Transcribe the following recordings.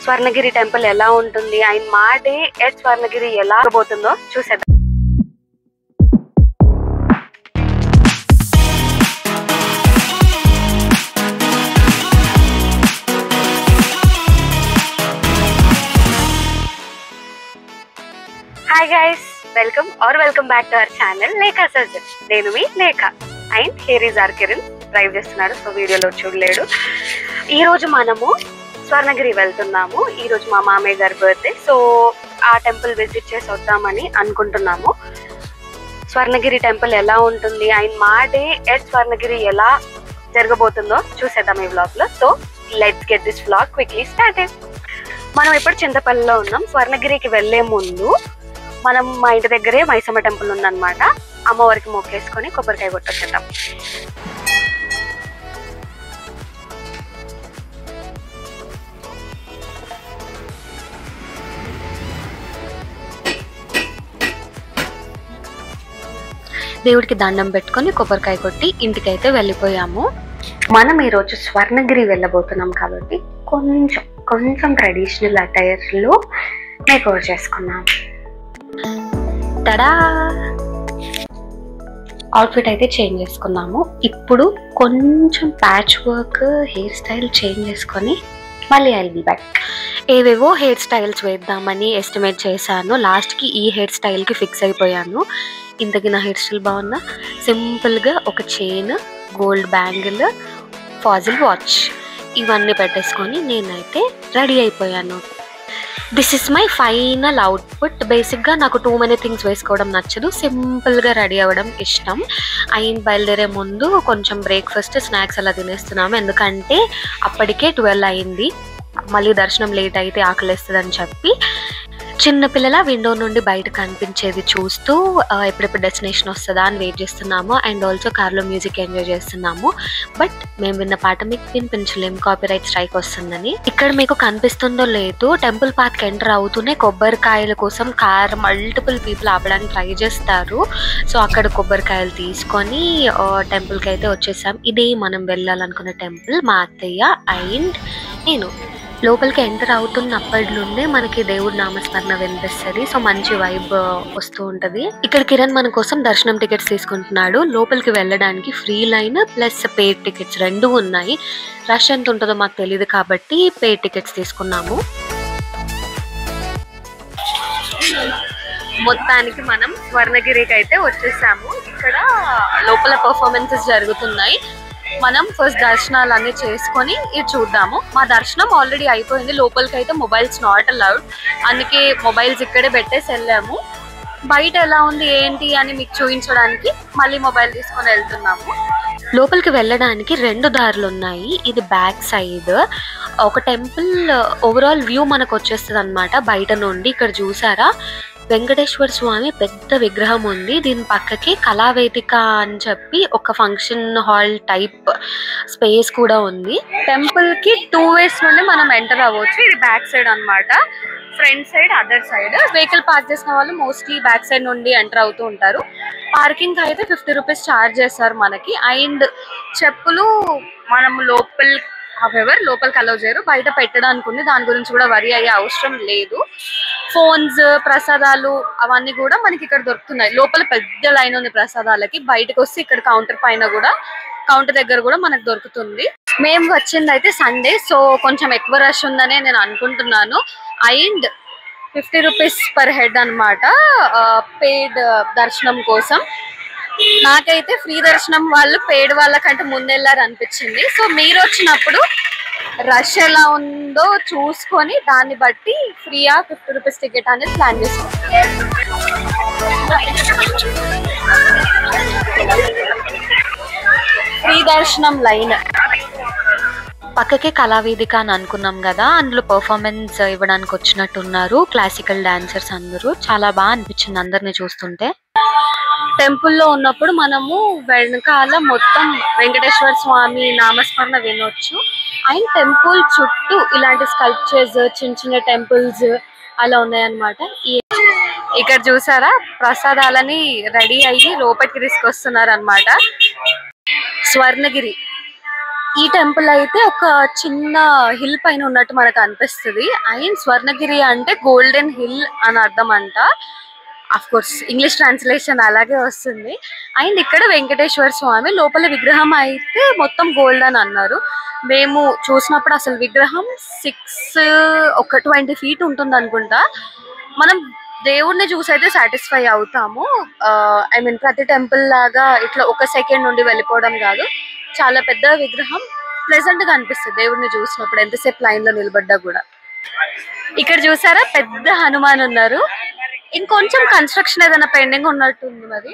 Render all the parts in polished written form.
Swarnagiri temple ఎలా ఉంటుంది and మా డే ఎట్ స్వర్ణగిరి ఎలా పోతుందో చూసేద్దాం. Hi guys, welcome back to our channel Lekha suggest. నేను మీ Lekha and here is our Kiran. Drive చేస్తున్నాడు, సో వీడియోలో చూడలేడు. ఈరోజు మనము స్వర్ణగిరి వెళ్తున్నాము. ఈరోజు మా మామయ్య గారి బర్త్డే, సో ఆ టెంపుల్ విజిట్ చేసి వద్దామని అనుకుంటున్నాము. స్వర్ణగిరి టెంపుల్ ఎలా ఉంటుంది అండ్ మా డే ఎట్ స్వర్ణగిరి ఎలా జరగబోతుందో చూసేద్దాం ఈ వ్లాగ్లో. So let's get this vlog quickly started. మనం ఇప్పుడు చింతపల్లిలో ఉన్నాం. స్వర్ణగిరికి వెళ్లే ముందు మనం మా ఇంటి దగ్గరే మైసమ్మ టెంపుల్ ఉందన్నమాట. అమ్మవారికి మొక్కేసుకొని కొబ్బరికాయ కొట్టొచ్చేద్దాం. దేవుడికి దండం పెట్టుకొని కొబ్బరికాయ కొట్టి ఇంటికైతే వెళ్ళిపోయాము. మనం ఈరోజు స్వర్ణగిరి వెళ్ళబోతున్నాం కాబట్టి కొంచెం ట్రెడిషనల్ అటైర్లో మేకవర్ చేసుకున్నాం. తడా అవుట్ఫిట్ అయితే చేంజ్ చేసుకున్నాము. ఇప్పుడు కొంచెం patch work hair style change చేసుకొని మళ్ళీ ఐ విల్ బి బ్యాక్. ఏవేవో హెయిర్ స్టైల్స్ వేద్దామని ఎస్టిమేట్ చేశాను. లాస్ట్కి ఈ హెయిర్ స్టైల్కి ఫిక్స్ అయిపోయాను. ఇంతకీ నా హెయిర్ స్టైల్ బాగుందా? సింపుల్గా ఒక chain, gold bangle, Fossil watch ఇవన్నీ పెట్టేసుకొని నేనైతే రెడీ అయిపోయాను. This is my final output. బేసిక్గా నాకు టూ మెనీ థింగ్స్ వేసుకోవడం నచ్చదు, సింపుల్గా రెడీ అవ్వడం ఇష్టం. అండ్ బయలుదేరే ముందు కొంచెం బ్రేక్ఫాస్ట్, స్నాక్స్ అలా తినేస్తున్నాము. ఎందుకంటే అప్పటికే 12 అయింది. మళ్ళీ దర్శనం లేట్ అయితే ఆకలిస్తుంది అని చెప్పి చిన్నపిల్లల విండో నుండి బయట కనిపించేది చూస్తూ ఎప్పుడెప్పుడు డెస్టినేషన్ వస్తుందా అని వెయిట్ చేస్తున్నాము. అండ్ ఆల్సో కార్లో మ్యూజిక్ ఎంజాయ్ చేస్తున్నాము. బట్ మేము విన్న పాట మీకు వినిపించలేము, కాపీరైట్ స్ట్రైక్ వస్తుందని. ఇక్కడ మీకు కనిపిస్తుందో లేదు, టెంపుల్ పాత్కి ఎంటర్ అవుతూనే కొబ్బరికాయల కోసం కార్ మల్టిపుల్ పీపుల్ ఆపడానికి ట్రై చేస్తారు. సో అక్కడ కొబ్బరికాయలు తీసుకొని టెంపుల్కి అయితే వచ్చేసాం. ఇదే మనం వెళ్ళాలనుకున్న టెంపుల్. మా అత్తయ్య అండ్ నేను లోపలికి ఎంటర్ అవుతున్నప్పటి నుండే మనకి దేవుడి నామస్మరణ వినిపిస్తుంది. సో మంచి వైబ్ వస్తూ ఉంటది. ఇక్కడ కిరణ్ మన కోసం దర్శనం టికెట్స్ తీసుకుంటున్నాడు. లోపలికి వెళ్ళడానికి free line plus paid tickets రెండు ఉన్నాయి. రష్ ఎంత ఉంటుందో మాకు తెలియదు కాబట్టి పెయిడ్ టికెట్స్ తీసుకున్నాము. మొత్తానికి మనం స్వర్ణగిరికి అయితే వచ్చేసాము. ఇక్కడ లోపల పర్ఫార్మెన్సెస్ జరుగుతున్నాయి. మనం ఫస్ట్ దర్శనాలు అన్ని చేసుకొని ఇది చూద్దాము. మా దర్శనం ఆల్రెడీ అయిపోయింది. లోపలికి అయితే మొబైల్స్ నాట్ అలౌడ్, అందుకే మొబైల్స్ ఇక్కడే పెట్టేసి వెళ్ళాము. బయట ఎలా ఉంది ఏంటి అని మీకు చూపించడానికి మళ్ళీ మొబైల్ తీసుకొని వెళ్తున్నాము. లోపలికి వెళ్ళడానికి 2 దారులు ఉన్నాయి. ఇది బ్యాక్ సైడ్ ఒక టెంపుల్ ఓవరాల్ వ్యూ మనకు వచ్చేస్తుంది అనమాట బయట నుండి. ఇక్కడ చూసారా వెంకటేశ్వర స్వామి పెద్ద విగ్రహం ఉంది. దీని పక్కకి కళావేదిక అని చెప్పి ఒక ఫంక్షన్ హాల్ టైప్ స్పేస్ కూడా ఉంది. టెంపుల్ కి 2 ways నుండి మనం ఎంటర్ అవ్వచ్చు. ఇది బ్యాక్ సైడ్ అన్నమాట. Front side, other side. Vehicle park చేసిన వాళ్ళు మోస్ట్లీ బ్యాక్ సైడ్ నుండి ఎంటర్ అవుతూ ఉంటారు. పార్కింగ్ అయితే 50 రూపీస్ ఛార్జ్ చేస్తారు మనకి. అండ్ చెప్పులు మనం లోపలికి అలౌ చేయరు, బయట పెట్టడానికి ఉంది. దాని గురించి కూడా వరి అయ్యే అవసరం లేదు. ఫోన్స్, ప్రసాదాలు అవన్నీ కూడా మనకి ఇక్కడ దొరుకుతున్నాయి. లోపల పెద్ద లైన్ ఉంది ప్రసాదాలకి. బయటకు వస్తే ఇక్కడ కౌంటర్ దగ్గర కూడా మనకు దొరుకుతుంది. మేము వచ్చింది అయితే సండే, సో కొంచెం ఎక్కువ రష్ ఉందనే నేను అనుకుంటున్నాను. అండ్ 50 రూపీస్ పర్ హెడ్ అనమాట పెయిడ్ దర్శనం కోసం. నాకైతే ఫ్రీ దర్శనం వాళ్ళు పెయిడ్ వాళ్ళకంటే ముందెళ్ళారు అనిపించింది. సో మీరు వచ్చినప్పుడు రష్ ఎలా ఉందో చూసుకొని దాన్ని బట్టి ఫ్రీయా 50 రూపీస్ టికెట్ అనేది ప్లాన్ చేసుకోండి. ఫ్రీ దర్శనం లైన్ పక్కకే కళావేదిక అని అనుకున్నాం కదా, అందులో పర్ఫార్మెన్స్ ఇవ్వడానికి వచ్చినట్టున్నారు క్లాసికల్ డాన్సర్స్ అందరూ. చాలా బాగా అనిపించింది అందరిని చూస్తుంటే. టెంపుల్లో ఉన్నప్పుడు మనము వెనకాల మొత్తం వెంకటేశ్వర స్వామి నామస్మరణ వినొచ్చు. అండ్ టెంపుల్ చుట్టూ ఇలాంటి స్కల్ప్చర్స్, చిన్న టెంపుల్స్ అలా ఉన్నాయన్నమాట. ఇక్కడ చూసారా ప్రసాదాలని రెడీ అయ్యి లోపలికి తీసుకొస్తున్నారు అనమాట. స్వర్ణగిరి ఈ టెంపుల్ అయితే ఒక చిన్న హిల్ పైన ఉన్నట్టు మనకు అనిపిస్తుంది. అండ్ స్వర్ణగిరి అంటే గోల్డెన్ హిల్ అని అర్థం అంట. అఫ్ కోర్స్ ఇంగ్లీష్ ట్రాన్స్లేషన్ అలాగే వస్తుంది. అండ్ ఇక్కడ వెంకటేశ్వర స్వామి లోపల విగ్రహం అయితే మొత్తం గోల్డ్ అని అన్నారు. మేము చూసినప్పుడు అసలు విగ్రహం 20 feet ఉంటుంది అనుకుంటా. మనం దేవుడిని చూసి అయితే సాటిస్ఫై అవుతాము. ఐ మీన్ ప్రతి టెంపుల్ లాగా ఇట్లా ఒక సెకండ్ నుండి వెళ్ళిపోవడం కాదు. చాలా పెద్ద విగ్రహం, ప్లెజెంట్ గా అనిపిస్తుంది దేవుడిని చూసినప్పుడు ఎంతసేపు లైన్ లో నిలబడ్డా కూడా. ఇక్కడ చూసారా పెద్ద హనుమాన్ ఉన్నారు. ఇంకొంచెం కన్స్ట్రక్షన్ ఏదైనా పెండింగ్ ఉన్నట్టుంది మరి.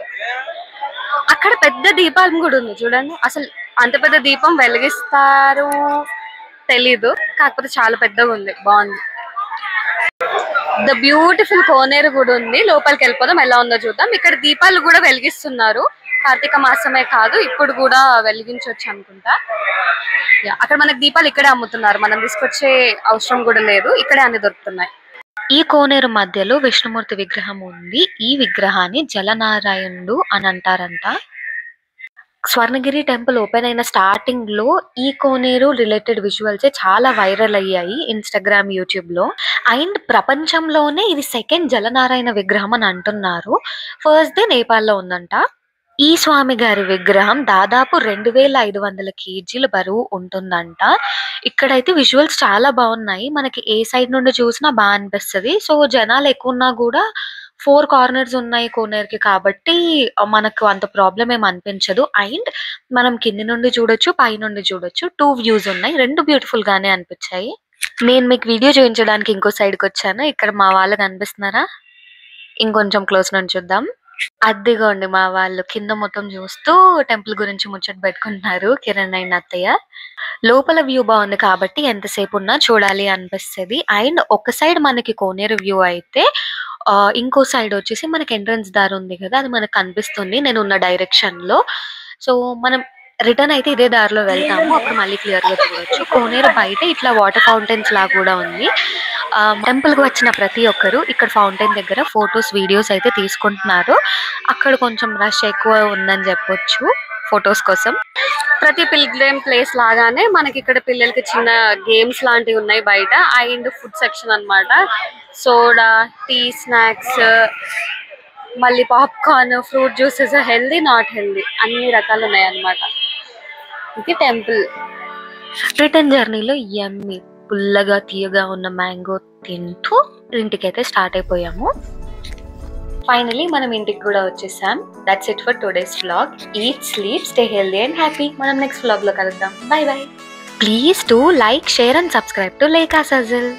అక్కడ పెద్ద దీపాలం కూడా ఉంది చూడండి. అసలు అంత పెద్ద దీపం వెలిగిస్తారు తెలీదు, కాకపోతే చాలా పెద్దగా ఉంది, బాగుంది. ద బ్యూటిఫుల్ కోనేరు కూడా ఉంది. లోపలికి వెళ్ళిపోదాం, ఎలా ఉందో చూద్దాం. ఇక్కడ దీపాలు కూడా వెలిగిస్తున్నారు. కార్తీక మాసమే కాదు, ఇప్పుడు కూడా వెలిగించవచ్చు అనుకుంటా. అక్కడ మనకి దీపాలు ఇక్కడే అమ్ముతున్నారు, మనం తీసుకొచ్చే అవసరం కూడా లేదు, ఇక్కడే అన్ని దొరుకుతున్నాయి. ఈ కోనేరు మధ్యలో విష్ణుమూర్తి విగ్రహం ఉంది. ఈ విగ్రహాన్ని జలనారాయణుడు అని అంటారంట. స్వర్ణగిరి టెంపుల్ ఓపెన్ అయిన స్టార్టింగ్ లో ఈ కోనేరు రిలేటెడ్ విజువల్స్ చాలా వైరల్ అయ్యాయి ఇన్స్టాగ్రామ్, యూట్యూబ్ లో. అండ్ ప్రపంచంలోనే ఇది సెకండ్ జలనారాయణ విగ్రహం అని అంటున్నారు. ఫస్ట్ డే నేపాల్లో ఉందంట. ఈ స్వామి గారి విగ్రహం దాదాపు 2500 kg బరువు ఉంటుందంట. ఇక్కడైతే విజువల్స్ చాలా బాగున్నాయి, మనకి ఏ సైడ్ నుండి చూసినా బాగా అనిపిస్తుంది. సో జనాలు ఎక్కువ ఉన్నా కూడా 4 కార్నర్స్ ఉన్నాయి కోనేరుకి కాబట్టి మనకు అంత ప్రాబ్లం ఏం అనిపించదు. అండ్ మనం కింది నుండి చూడొచ్చు, పై నుండి చూడొచ్చు. 2 వ్యూస్ ఉన్నాయి, 2 బ్యూటిఫుల్ గానే అనిపించాయి. నేను మీకు వీడియో చూపించడానికి ఇంకో సైడ్కి వచ్చాను. ఇక్కడ మా వాళ్ళు కనిపిస్తున్నారా? ఇంకొంచెం క్లోజ్ నుంచి చూద్దాం. అదిగోండి మా వాళ్ళు కింద మొత్తం చూస్తూ టెంపుల్ గురించి ముచ్చట పెట్టుకుంటున్నారు, కిరణ్ అండ్ అత్తయ్య. లోపల వ్యూ బాగుంది కాబట్టి ఎంతసేపు ఉన్నా చూడాలి అనిపిస్తుంది. అండ్ ఒక సైడ్ మనకి కోనేరు వ్యూ అయితే ఇంకో సైడ్ వచ్చేసి మనకి ఎంట్రన్స్ దారి ఉంది కదా, అది మనకు కనిపిస్తుంది నేను ఉన్న డైరెక్షన్ లో. సో మనం రిటర్న్ అయితే ఇదే దారిలో వెళ్తాము, అప్పుడు మళ్ళీ క్లియర్ గా చూడొచ్చు. కోనేరు బయట ఇట్లా వాటర్ ఫౌంటైన్స్ లా కూడా ఉంది. టెంపుల్ కి వచ్చిన ప్రతి ఒక్కరు ఇక్కడ ఫౌంటైన్ దగ్గర ఫొటోస్, వీడియోస్ అయితే తీసుకుంటున్నారు. అక్కడ కొంచెం రష్ ఎక్కువ ఉందని చెప్పొచ్చు ఫొటోస్ కోసం. ప్రతి పిల్గ్రిమ్ ప్లేస్ లాగానే మనకి ఇక్కడ పిల్లలకి చిన్న గేమ్స్ లాంటివి ఉన్నాయి బయట. అండ్ ఫుడ్ సెక్షన్ అన్నమాట. సోడా, టీ, స్నాక్స్, మళ్ళీ popcorn, fruit juices, healthy, not healthy, అన్ని రకాలు ఉన్నాయి అన్నమాట. ఇది టెంపుల్. రిటర్న్ జర్నీలో యమ్మీ పుల్లగా తీయగా ఉన్న మ్యాంగో తింటూ ఇంటికైతే స్టార్ట్ అయిపోయాము. ఫైనలీ మనం ఇంటికి కూడా వచ్చేసాం. That's it for today's vlog. Eat, sleep, stay healthy and happy. మనం నెక్స్ట్ వ్లాగ్ లో కలుద్దాం. Bye bye. Please to like, share and subscribe to Lekha సజిల్.